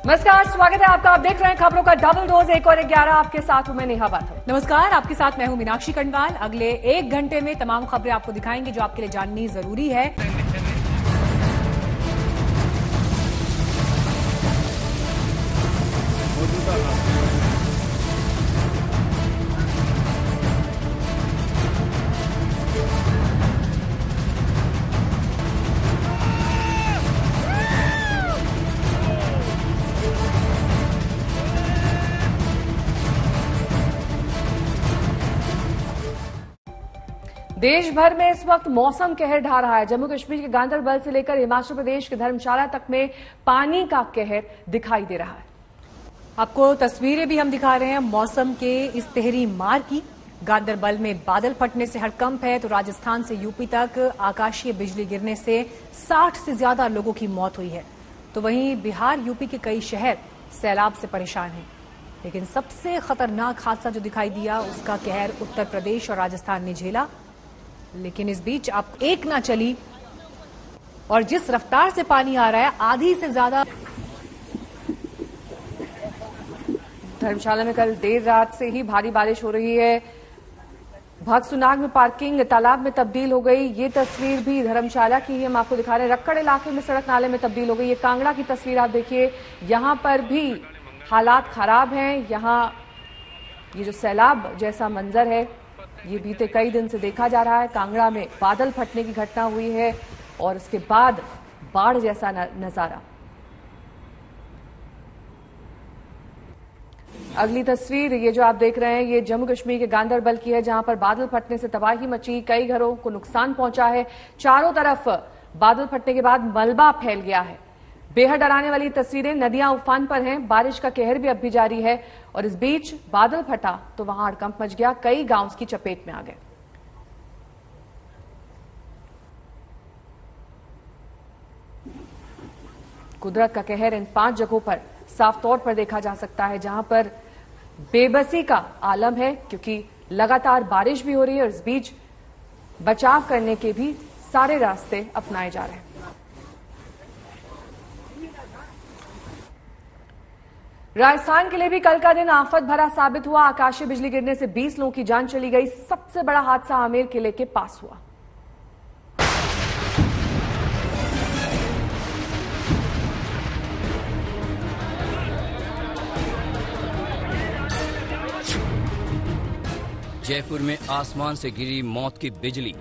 नमस्कार, स्वागत है आपका। आप देख रहे हैं खबरों का डबल डोज 1 और 11। आपके साथ हूं मैं नेहा बाथम। नमस्कार, आपके साथ मैं हूं मीनाक्षी कंडवाल। अगले 1 घंटे में तमाम खबरें आपको दिखाएंगे जो आपके लिए जाननी जरूरी है। देश भर में इस वक्त मौसम कहर ढा रहा है। जम्मू कश्मीर के गांदरबल से लेकर हिमाचल प्रदेश के धर्मशाला तक में पानी का कहर दिखाई दे रहा है। आपको तस्वीरें भी हम दिखा रहे हैं मौसम के इस तेहरी मार की। गांदरबल में बादल फटने से हड़कंप है, तो राजस्थान से यूपी तक आकाशीय बिजली गिरने से 60 से ज्यादा लोगों की मौत हुई है। तो वहीं बिहार, यूपी के कई शहर सैलाब से परेशान हैं। लेकिन सबसे खतरनाक हादसा जो दिखाई दिया, उसका कहर उत्तर प्रदेश और राजस्थान ने झेला। लेकिन इस बीच अब एक ना चली और जिस रफ्तार से पानी आ रहा है, आधी से ज्यादा। धर्मशाला में कल देर रात से ही भारी बारिश हो रही है। भगसुनाग में पार्किंग तालाब में तब्दील हो गई। ये तस्वीर भी धर्मशाला की ही हम आपको दिखा रहे हैं। रक्कड़ इलाके में सड़क नाले में तब्दील हो गई। ये कांगड़ा की तस्वीर आप देखिए, यहां पर भी हालात खराब हैं। यहां ये जो सैलाब जैसा मंजर है, ये बीते कई दिन से देखा जा रहा है। कांगड़ा में बादल फटने की घटना हुई है और उसके बाद बाढ़ जैसा नजारा। अगली तस्वीर ये जो आप देख रहे हैं, ये जम्मू कश्मीर के गांदरबल की है, जहां पर बादल फटने से तबाही मची, कई घरों को नुकसान पहुंचा है। चारों तरफ बादल फटने के बाद मलबा फैल गया है। बेहद डराने वाली तस्वीरें। नदियां उफान पर हैं, बारिश का कहर भी अब भी जारी है और इस बीच बादल फटा तो वहां हड़कंप मच गया। कई गांव उसकी चपेट में आ गए। कुदरत का कहर इन 5 जगहों पर साफ तौर पर देखा जा सकता है, जहां पर बेबसी का आलम है, क्योंकि लगातार बारिश भी हो रही है और इस बीच बचाव करने के भी सारे रास्ते अपनाए जा रहे हैं। राजस्थान के लिए भी कल का दिन आफत भरा साबित हुआ। आकाशीय बिजली गिरने से 20 लोगों की जान चली गई। सबसे बड़ा हादसा आमेर किले के पास हुआ। जयपुर में आसमान से गिरी मौत की बिजली।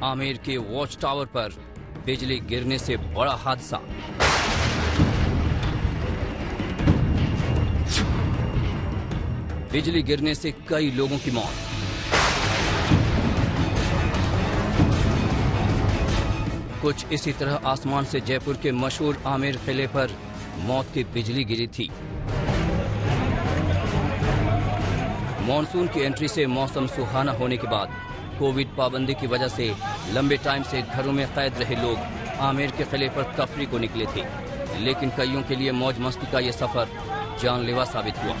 आमेर के वॉच टावर पर बिजली गिरने से बड़ा हादसा। बिजली गिरने से कई लोगों की मौत। कुछ इसी तरह आसमान से जयपुर के मशहूर आमेर किले पर मौत की बिजली गिरी थी। मॉनसून की एंट्री से मौसम सुहाना होने के बाद कोविड पाबंदी की वजह से लंबे टाइम से घरों में कैद रहे लोग आमेर के किले पर तफरी को निकले थे। लेकिन कईयों के लिए मौज मस्ती का यह सफर जानलेवा साबित हुआ।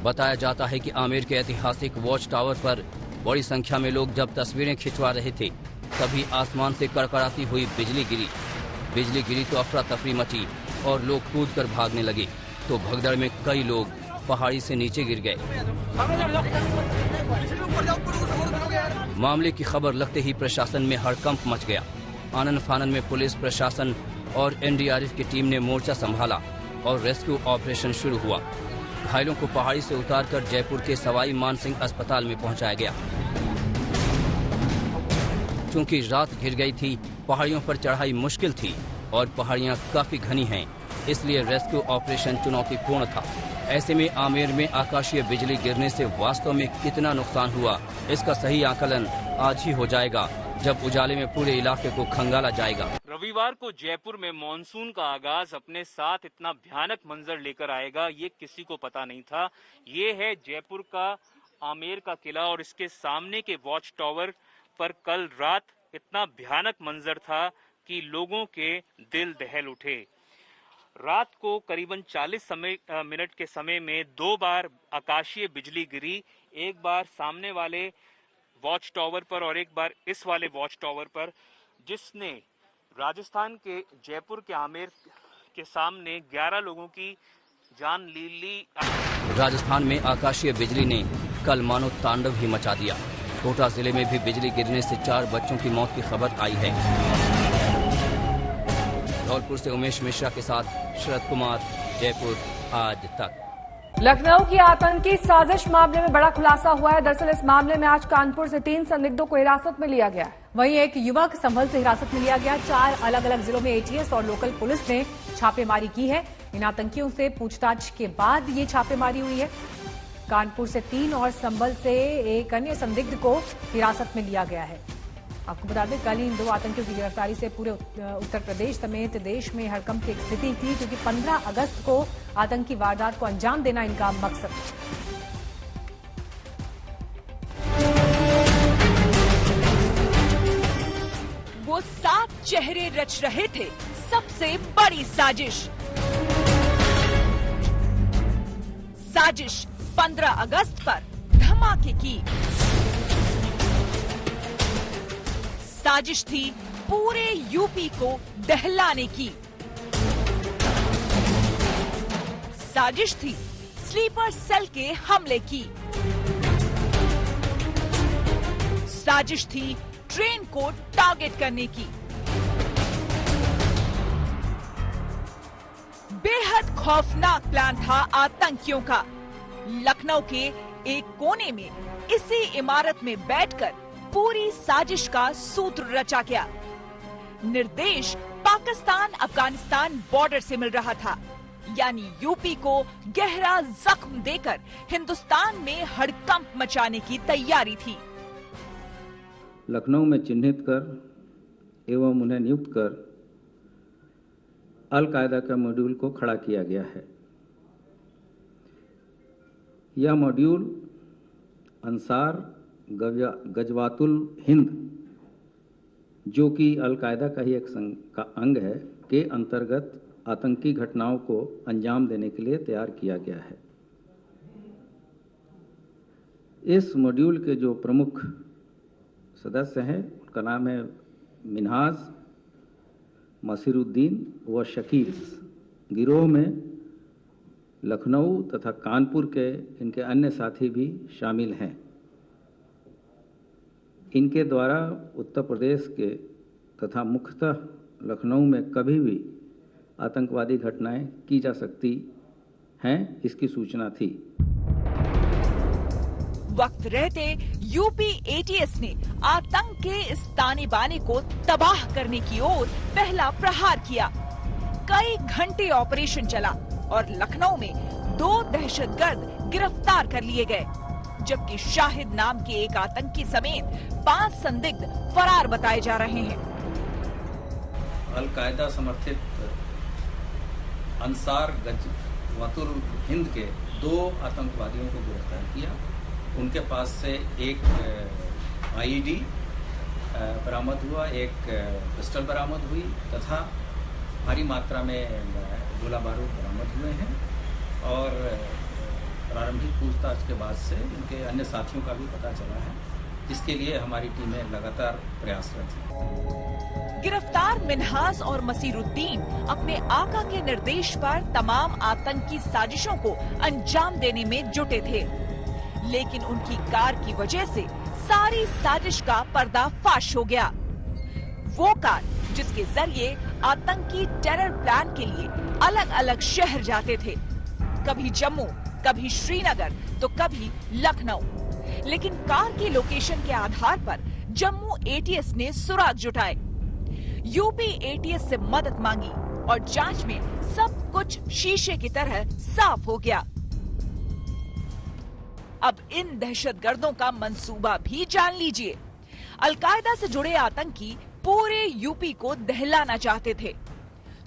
बताया जाता है कि आमेर के ऐतिहासिक वॉच टावर पर बड़ी संख्या में लोग जब तस्वीरें खिंचवा रहे थे, तभी आसमान से कड़कड़ाती हुई बिजली गिरी। बिजली गिरी तो अफरा तफरी मची और लोग कूद कर भागने लगे, तो भगदड़ में कई लोग पहाड़ी से नीचे गिर गए। मामले की खबर लगते ही प्रशासन में हड़कंप मच गया। आनन फानन में पुलिस प्रशासन और एनडीआरएफ की टीम ने मोर्चा संभाला और रेस्क्यू ऑपरेशन शुरू हुआ। घायलों को पहाड़ी से उतारकर जयपुर के सवाई मानसिंह अस्पताल में पहुंचाया गया। चूंकि रात घिर गई थी, पहाड़ियों पर चढ़ाई मुश्किल थी और पहाड़ियां काफी घनी हैं, इसलिए रेस्क्यू ऑपरेशन चुनौतीपूर्ण था। ऐसे में आमेर में आकाशीय बिजली गिरने से वास्तव में कितना नुकसान हुआ, इसका सही आकलन आज ही हो जाएगा, जब उजाले में पूरे इलाके को खंगाला जाएगा। रविवार को जयपुर में मॉनसून का आगाज अपने साथ इतना भयानक मंजर लेकर आएगा, ये किसी को पता नहीं था। ये है जयपुर का आमेर का किला और इसके सामने के वॉच टावर पर कल रात इतना भयानक मंजर था कि लोगों के दिल दहल उठे। रात को करीबन 40 मिनट के समय में 2 बार आकाशीय बिजली गिरी। एक बार सामने वाले वॉच टावर पर और एक बार इस वाले वॉच टावर पर, जिसने राजस्थान के जयपुर के आमेर के सामने 11 लोगों की जान ले ली। राजस्थान में आकाशीय बिजली ने कल मानो तांडव ही मचा दिया। कोटा जिले में भी बिजली गिरने से 4 बच्चों की मौत की खबर आई है। धौलपुर से उमेश मिश्रा के साथ शरद कुमार, जयपुर आज तक। लखनऊ की आतंकी साजिश मामले में बड़ा खुलासा हुआ है। दरअसल इस मामले में आज कानपुर से 3 संदिग्धों को हिरासत में लिया गया है। वहीं एक युवक संभल से हिरासत में लिया गया। 4 अलग अलग जिलों में एटीएस और लोकल पुलिस ने छापेमारी की है। इन आतंकियों से पूछताछ के बाद ये छापेमारी हुई है। कानपुर से 3 और संभल से एक अन्य संदिग्ध को हिरासत में लिया गया है। आपको बता दें, कल इन 2 आतंकियों की गिरफ्तारी से पूरे उत्तर प्रदेश समेत देश में हड़कंप की एक स्थिति थी, क्योंकि 15 अगस्त को आतंकी वारदात को अंजाम देना इनका मकसद था। वो 7 चेहरे रच रहे थे सबसे बड़ी साजिश। साजिश 15 अगस्त पर धमाके की। साजिश थी पूरे यूपी को दहलाने की। साजिश थी स्लीपर सेल के हमले की। साजिश थी ट्रेन को टारगेट करने की। बेहद खौफनाक प्लान था आतंकियों का। लखनऊ के एक कोने में इसी इमारत में बैठकर पूरी साजिश का सूत्र रचा गया। निर्देश पाकिस्तान अफगानिस्तान बॉर्डर से मिल रहा था, यानी यूपी को गहरा जख्म देकर हिंदुस्तान में हड़कंप मचाने की तैयारी थी। लखनऊ में चिन्हित कर एवं उन्हें नियुक्त कर अल कायदा का मॉड्यूल को खड़ा किया गया है। यह मॉड्यूल अंसार गजवातुल हिंद, जो कि अल कायदा का ही एक अंग है, के अंतर्गत आतंकी घटनाओं को अंजाम देने के लिए तैयार किया गया है। इस मॉड्यूल के जो प्रमुख सदस्य हैं उनका नाम है मिन्हाज, मसीरुद्दीन व शकील। गिरोह में लखनऊ तथा कानपुर के इनके अन्य साथी भी शामिल हैं। इनके द्वारा उत्तर प्रदेश के तथा मुख्यतः लखनऊ में कभी भी आतंकवादी घटनाएं की जा सकती हैं, इसकी सूचना थी। वक्त रहते यूपी एटीएस ने आतंक के इस ताने बाने को तबाह करने की ओर पहला प्रहार किया। कई घंटे ऑपरेशन चला और लखनऊ में 2 दहशतगर्द गिरफ्तार कर लिए गए, जबकि शाहिद नाम के एक आतंकी समेत 5 संदिग्ध फरार बताए जा रहे हैं। अल कायदा समर्थित अंसार गजवातुल हिंद के 2 आतंकवादियों को गिरफ्तार किया। उनके पास से एक आईईडी बरामद हुआ, एक पिस्टल बरामद हुई तथा भारी मात्रा में गोला बारूद बरामद हुए हैं। और प्रारंभिक पूछताछ के बाद से उनके अन्य साथियों का भी पता चला है। इसके लिए हमारी टीमें लगातार प्रयासरत हैं। गिरफ्तार मिन्हाज और मसीरुद्दीन अपने आका के निर्देश पर तमाम आतंकी साजिशों को अंजाम देने में जुटे थे, लेकिन उनकी कार की वजह से सारी साजिश का पर्दाफाश हो गया। वो कार जिसके जरिए आतंकी टेरर प्लान के लिए अलग अलग शहर जाते थे, कभी जम्मू, कभी श्रीनगर तो कभी लखनऊ। लेकिन कार की लोकेशन के आधार पर जम्मू एटीएस ने सुराग जुटाए, यूपी एटीएस से मदद मांगी और जांच में सब कुछ शीशे की तरह साफ हो गया। अब इन दहशतगर्दों का मंसूबा भी जान लीजिए। अलकायदा से जुड़े आतंकी पूरे यूपी को दहलाना चाहते थे।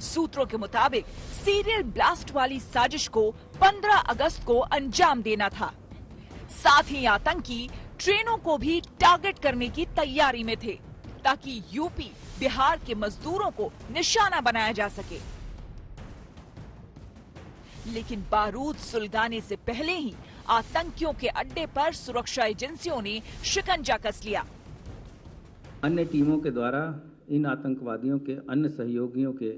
सूत्रों के मुताबिक सीरियल ब्लास्ट वाली साजिश को 15 अगस्त को अंजाम देना था। साथ ही आतंकी ट्रेनों को भी टारगेट करने की तैयारी में थे, ताकि यूपी बिहार के मजदूरों को निशाना बनाया जा सके। लेकिन बारूद सुलगाने से पहले ही आतंकियों के अड्डे पर सुरक्षा एजेंसियों ने शिकंजा कस लिया। अन्य टीमों के द्वारा इन आतंकवादियों के अन्य सहयोगियों के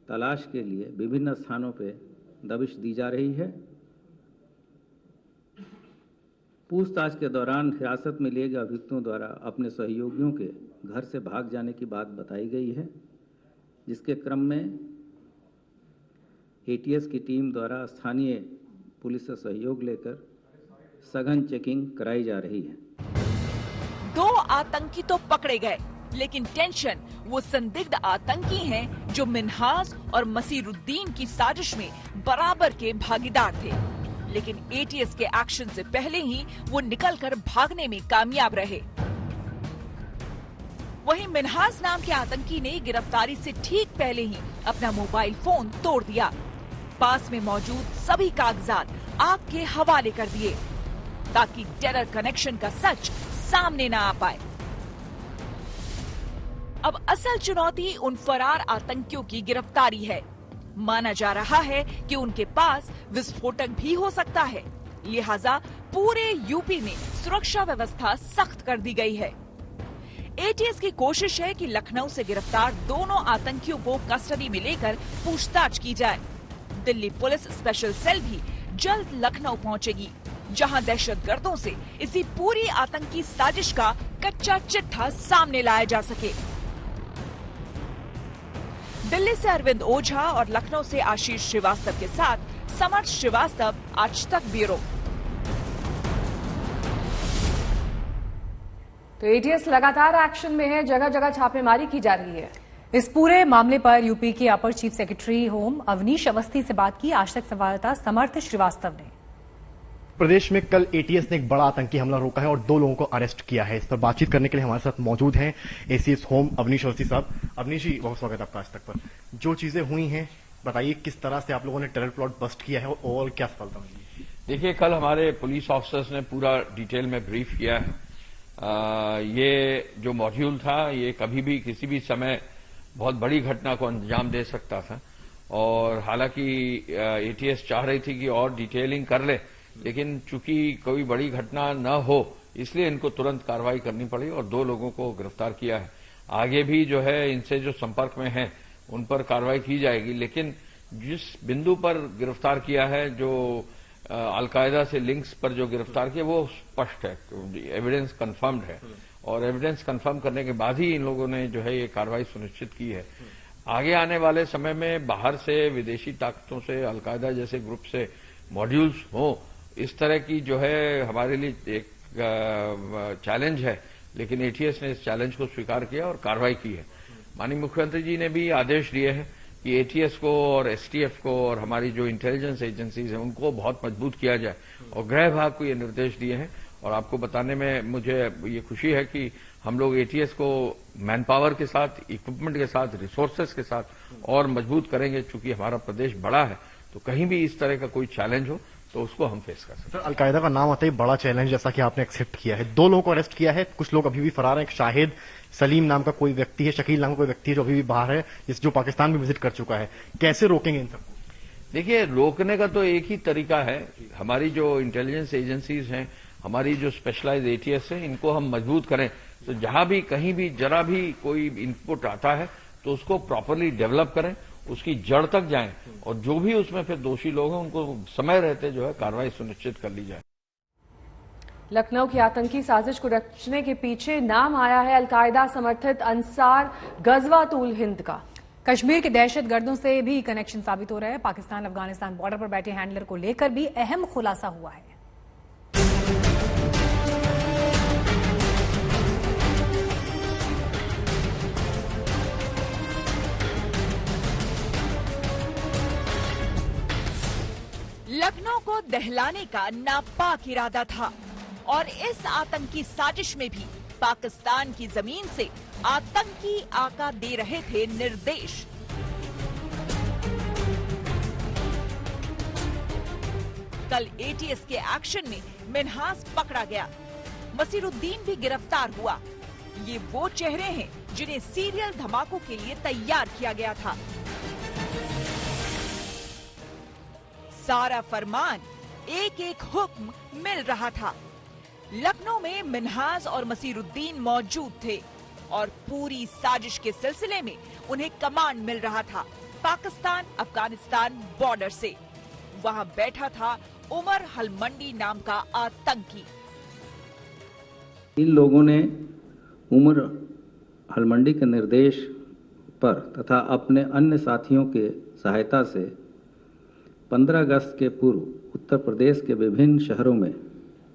तलाश के लिए विभिन्न स्थानों पर दबिश दी जा रही है। पूछताछ के दौरान हिरासत में लिए गए अभियुक्तों द्वारा अपने सहयोगियों के घर से भाग जाने की बात बताई गई है, जिसके क्रम में एटीएस की टीम द्वारा स्थानीय पुलिस से सहयोग लेकर सघन चेकिंग कराई जा रही है। 2 आतंकी तो पकड़े गए, लेकिन टेंशन वो संदिग्ध आतंकी हैं जो मिन्हास और मसीरुद्दीन की साजिश में बराबर के भागीदार थे, लेकिन एटीएस के एक्शन से पहले ही वो निकलकर भागने में कामयाब रहे। वहीं मिन्हास नाम के आतंकी ने गिरफ्तारी से ठीक पहले ही अपना मोबाइल फोन तोड़ दिया। पास में मौजूद सभी कागजात आग के हवाले कर दिए ताकि टेरर कनेक्शन का सच सामने न आ पाए। अब असल चुनौती उन फरार आतंकियों की गिरफ्तारी है। माना जा रहा है कि उनके पास विस्फोटक भी हो सकता है, लिहाजा पूरे यूपी में सुरक्षा व्यवस्था सख्त कर दी गई है। एटीएस की कोशिश है कि लखनऊ से गिरफ्तार दोनों आतंकियों को कस्टडी में लेकर पूछताछ की जाए। दिल्ली पुलिस स्पेशल सेल भी जल्द लखनऊ पहुंचेगी, जहां दहशतगर्दों से इसी पूरी आतंकी साजिश का कच्चा चिट्ठा सामने लाया जा सके। दिल्ली से अरविंद ओझा और लखनऊ से आशीष श्रीवास्तव के साथ समर्थ श्रीवास्तव, आज तक ब्यूरो। तो एटीएस लगातार एक्शन में है, जगह जगह छापेमारी की जा रही है। इस पूरे मामले पर यूपी के अपर chief secretary home Awanish Awasthi से बात की आज तक संवाददाता समर्थ श्रीवास्तव ने। प्रदेश में कल एटीएस ने एक बड़ा आतंकी हमला रोका है और 2 लोगों को अरेस्ट किया है। इस पर बातचीत करने के लिए हमारे साथ मौजूद हैं एसीएस होम अवनीश अवस्थी साहब। अवनीश जी, बहुत स्वागत है आपका आज तक पर। जो चीजें हुई हैं बताइए, किस तरह से आप लोगों ने टेरर प्लॉट बस्ट किया है और ओवरऑल क्या सफलता मिली? देखिए, कल हमारे पुलिस ऑफिसर्स ने पूरा डिटेल में ब्रीफ किया है। ये जो मॉड्यूल था, ये कभी भी किसी भी समय बहुत बड़ी घटना को अंजाम दे सकता था और हालांकि एटीएस चाह रही थी कि और डिटेलिंग कर ले, लेकिन चूंकि कोई बड़ी घटना न हो इसलिए इनको तुरंत कार्रवाई करनी पड़ी और 2 लोगों को गिरफ्तार किया है। आगे भी जो है इनसे जो संपर्क में हैं उन पर कार्रवाई की जाएगी, लेकिन जिस बिंदु पर गिरफ्तार किया है, जो अलकायदा से लिंक्स पर जो गिरफ्तार किया, वो स्पष्ट है, एविडेंस कंफर्म्ड है और एविडेंस कंफर्म करने के बाद ही इन लोगों ने जो है ये कार्रवाई सुनिश्चित की है। आगे आने वाले समय में बाहर से विदेशी ताकतों से, अलकायदा जैसे ग्रुप से मॉड्यूल्स हो, इस तरह की जो है हमारे लिए एक चैलेंज है, लेकिन एटीएस ने इस चैलेंज को स्वीकार किया और कार्रवाई की है। माननीय मुख्यमंत्री जी ने भी आदेश दिए हैं कि एटीएस को और एसटीएफ को और हमारी जो इंटेलिजेंस एजेंसीज हैं उनको बहुत मजबूत किया जाए और गृह विभाग को ये निर्देश दिए हैं। और आपको बताने में मुझे ये खुशी है कि हम लोग एटीएस को मैन पावर के साथ, इक्विपमेंट के साथ, रिसोर्सेज के साथ और मजबूत करेंगे। चूंकि हमारा प्रदेश बड़ा है तो कहीं भी इस तरह का कोई चैलेंज हो तो उसको हम फेस कर सकते हैं। सर, अलकायदा का नाम आता ही बड़ा चैलेंज, जैसा कि आपने एक्सेप्ट किया है। 2 लोगों को अरेस्ट किया है, कुछ लोग अभी भी फरार हैं। एक शाहिद सलीम नाम का कोई व्यक्ति है, शकील नाम का कोई व्यक्ति है जो अभी भी बाहर है, जो पाकिस्तान में विजिट कर चुका है। कैसे रोकेंगे इन सबको? देखिए, रोकने का तो एक ही तरीका है। हमारी जो इंटेलिजेंस एजेंसीज हैं, हमारी जो स्पेशलाइज एटीएस है, इनको हम मजबूत करें तो जहां भी कहीं भी जरा भी कोई इनपुट आता है तो उसको प्रॉपरली डेवलप करें, उसकी जड़ तक जाएं और जो भी उसमें फिर दोषी लोग हैं उनको समय रहते जो है कार्रवाई सुनिश्चित कर ली जाए। लखनऊ की आतंकी साजिश को रचने के पीछे नाम आया है अलकायदा समर्थित अंसार गजवातुल हिंद का। कश्मीर के दहशतगर्दों से भी कनेक्शन साबित हो रहा है। पाकिस्तान अफगानिस्तान बॉर्डर पर बैठे हैंडलर को लेकर भी अहम खुलासा हुआ है। लखनऊ को दहलाने का नापाक इरादा था और इस आतंकी साजिश में भी पाकिस्तान की जमीन से आतंकी आका दे रहे थे निर्देश। कल एटीएस के एक्शन में मिन्हास पकड़ा गया, मसीरुद्दीन भी गिरफ्तार हुआ। ये वो चेहरे हैं जिन्हें सीरियल धमाकों के लिए तैयार किया गया था। सारा फरमान एक एक हुक्म मिल रहा था। लखनऊ में मिन्हाज और मसीरुद्दीन मौजूद थे और पूरी साजिश के सिलसिले में उन्हें कमांड मिल रहा था पाकिस्तान अफगानिस्तान बॉर्डर से। वहां बैठा था उमर हलमंडी नाम का आतंकी। इन लोगों ने उमर हलमंडी के निर्देश पर तथा अपने अन्य साथियों के सहायता से 15 अगस्त के पूर्व उत्तर प्रदेश के विभिन्न शहरों में,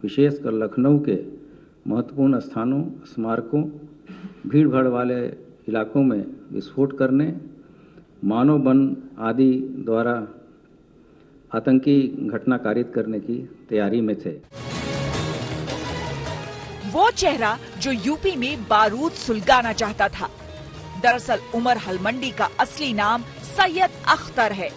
विशेषकर लखनऊ के महत्वपूर्ण स्थानों, स्मारकों, भीड़भाड़ वाले इलाकों में विस्फोट करने, मानव बम आदि द्वारा आतंकी घटना कारित करने की तैयारी में थे। वो चेहरा जो यूपी में बारूद सुलगाना चाहता था। दरअसल उमर हलमंडी का असली नाम सैयद अख्तर है।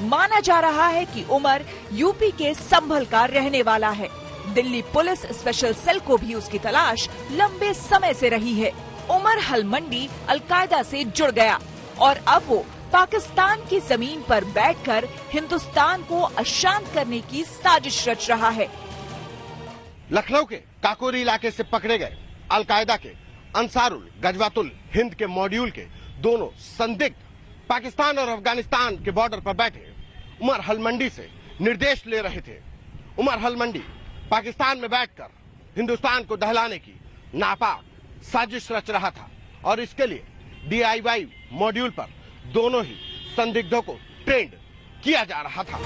माना जा रहा है कि उमर यूपी के संभल का रहने वाला है। दिल्ली पुलिस स्पेशल सेल को भी उसकी तलाश लंबे समय से रही है। उमर हलमंडी अलकायदा से जुड़ गया और अब वो पाकिस्तान की जमीन पर बैठकर हिंदुस्तान को अशांत करने की साजिश रच रहा है। लखनऊ के काकोरी इलाके से पकड़े गए अलकायदा के अंसारुल गजवातुल हिंद के मॉड्यूल के दोनों संदिग्ध पाकिस्तान और अफगानिस्तान के बॉर्डर पर बैठे उमर हलमंडी से निर्देश ले रहे थे। उमर हलमंडी पाकिस्तान में बैठकर हिंदुस्तान को दहलाने की नापाक साजिश रच रहा था और इसके लिए DIY मॉड्यूल पर दोनों ही संदिग्धों को ट्रेंड किया जा रहा था।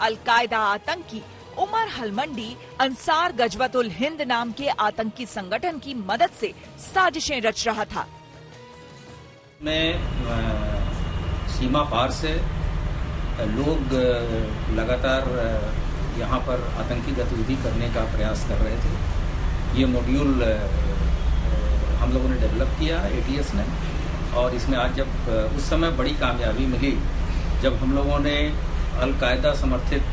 अलकायदा आतंकी उमर हलमंडी अंसार गजवतुल हिंद नाम के आतंकी संगठन की मदद से साजिशें रच रहा था। में सीमा पार से लोग लगातार यहाँ पर आतंकी गतिविधि करने का प्रयास कर रहे थे। ये मॉड्यूल हम लोगों ने डेवलप किया ATS ने, और इसमें आज जब उस समय बड़ी कामयाबी मिली जब हम लोगों ने अलकायदा समर्थित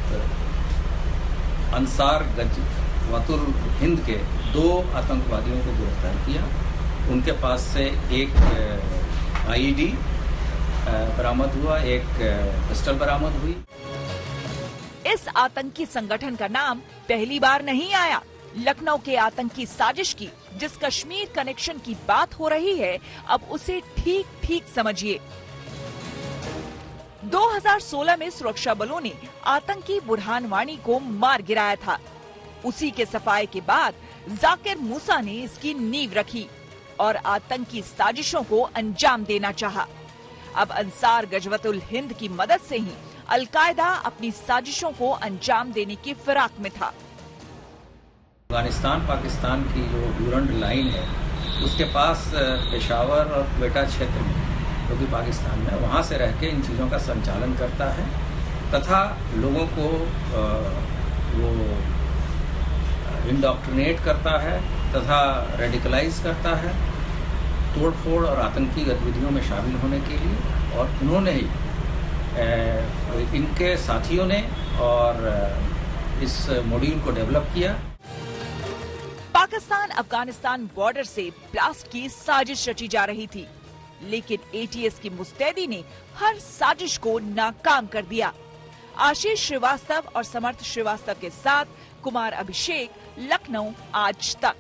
अंसार गजवातुल हिंद के 2 आतंकवादियों को गिरफ्तार किया। उनके पास से एक IED बरामद हुआ, एक पिस्टल बरामद हुई। इस आतंकी संगठन का नाम पहली बार नहीं आया। लखनऊ के आतंकी साजिश की जिस कश्मीर कनेक्शन की बात हो रही है, अब उसे ठीक ठीक समझिए। 2016 में सुरक्षा बलों ने आतंकी बुरहान वानी को मार गिराया था। उसी के सफाये के बाद जाकिर मूसा ने इसकी नींव रखी और आतंकी साजिशों को अंजाम देना चाहा। अब अंसार गजवतुल हिंद की मदद से ही अलकायदा अपनी साजिशों को अंजाम देने की फिराक में था। अफगानिस्तान पाकिस्तान की जो ड्यूरंट लाइन है, उसके पास पेशावर और क्वेटा क्षेत्र में, जो कि पाकिस्तान में, वहाँ से रह के इन चीज़ों का संचालन करता है तथा लोगों को वो इंडॉक्ट्रिनेट करता है तथा रेडिकलाइज करता है तोड़फोड़ और आतंकी गतिविधियों में शामिल होने के लिए। और उन्होंने ही इनके साथियों ने और इस मॉड्यूल को डेवलप किया। पाकिस्तान अफगानिस्तान बॉर्डर से ब्लास्ट की साजिश रची जा रही थी, लेकिन ATS की मुस्तैदी ने हर साजिश को नाकाम कर दिया। आशीष श्रीवास्तव और समर्थ श्रीवास्तव के साथ कुमार अभिषेक, लखनऊ आज तक।